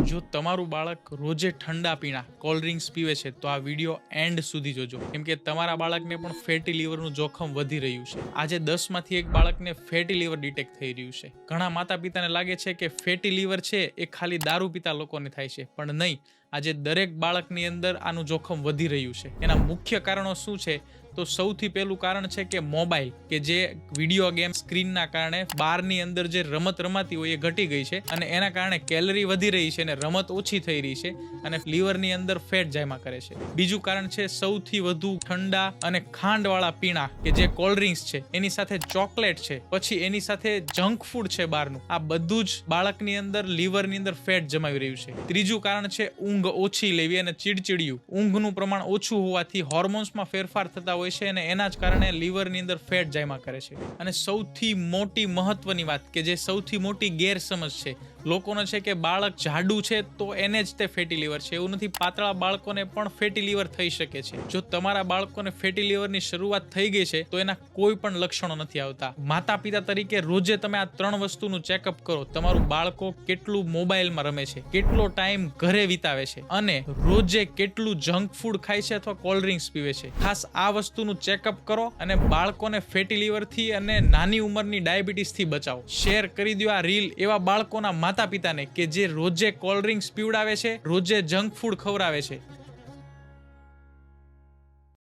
જો તમારું બાળક રોજે ઠંડા પીણા કોલ્ડ ડ્રિંક્સ પીવે છે તો આ વિડીયો એન્ડ સુધી જોજો, કેમ કે તમારા બાળકને પણ ફેટી લીવરનું જોખમ વધી રહ્યું છે. આજે 10માંથી એક બાળકને ફેટી લીવર ડિટેક્ટ થઈ રહ્યું છે. ઘણા માતા પિતાને લાગે છે કે ફેટી લીવર છે એ ખાલી દારૂ પીતા લોકોને થાય છે, પણ નહીં. આજે દરેક બાળકની અંદર આનું જોખમ વધી રહ્યું છે. એના મુખ્ય કારણો શું છે? તો સૌથી પહેલું કારણ છે કે મોબાઈલ, કે જે વિડીયો ગેમ સ્ક્રીનના કારણે બહારની અંદર જે રમત રમાતી હોય એ ઘટી ગઈ છે અને એના કારણે કેલરી વધી રહી છે અને રમત ઓછી થઈ રહી છે અને લીવરની અંદર ફેટ જામ્યા કરે છે. બીજું કારણ છે સૌથી વધુ ઠંડા અને ખાંડવાળા પીણા, કે જે કોલ્ડ ડ્રિંક્સ છે એની સાથે ચોકલેટ છે, પછી એની સાથે જંક ફૂડ છે બહારનું. આ બધું જ બાળકની અંદર લીવરની અંદર ફેટ જમાવી રહ્યું છે. ત્રીજું કારણ છે ઊંઘ ઓછી લેવી અને ચીડચીડિયું. ઊંઘનું પ્રમાણ ઓછું હોવાથી હોર્મોન્સમાં ફેરફાર થતા હોય છે અને એના જ કારણે લીવરની અંદર ફેટ જામ્યા કરે છે. અને સૌથી મોટી મહત્વની વાત, કે જે સૌથી મોટી ગેરસમજ છે લોકોને, છે કે બાળક જાડું છે તો એને જ તે ફેટી લીવર છે. એવું નથી, પાતળા બાળકોને પણ ફેટી લીવર થઈ શકે છે. જો તમારા બાળકોને ફેટી લીવરની શરૂઆત થઈ ગઈ છે તો એના કોઈ પણ લક્ષણો નથી આવતા. માતા પિતા તરીકે રોજે તમે આ 3 વસ્તુનું ચેકઅપ કરો. તમારું બાળકો કેટલું મોબાઈલમાં રમે છે, કેટલો ટાઈમ ઘરે વિતાવે છે અને રોજે કેટલું જંક ફૂડ ખાય છે અથવા કોલ્ડ ડ્રિંક્સ પીવે છે. ખાસ આ વસ્તુનું ચેકઅપ કરો અને બાળકોને ફેટી લીવરથી અને નાની ઉંમરની ડાયાબિટીસથી બચાવો. શેર કરી દો આ રીલ એવા બાળકોના માતા પિતાને કે જે રોજે કોલ્ડ ડ્રિંક્સ પીવડાવે છે, રોજે જંક ફૂડ ખવડાવે છે.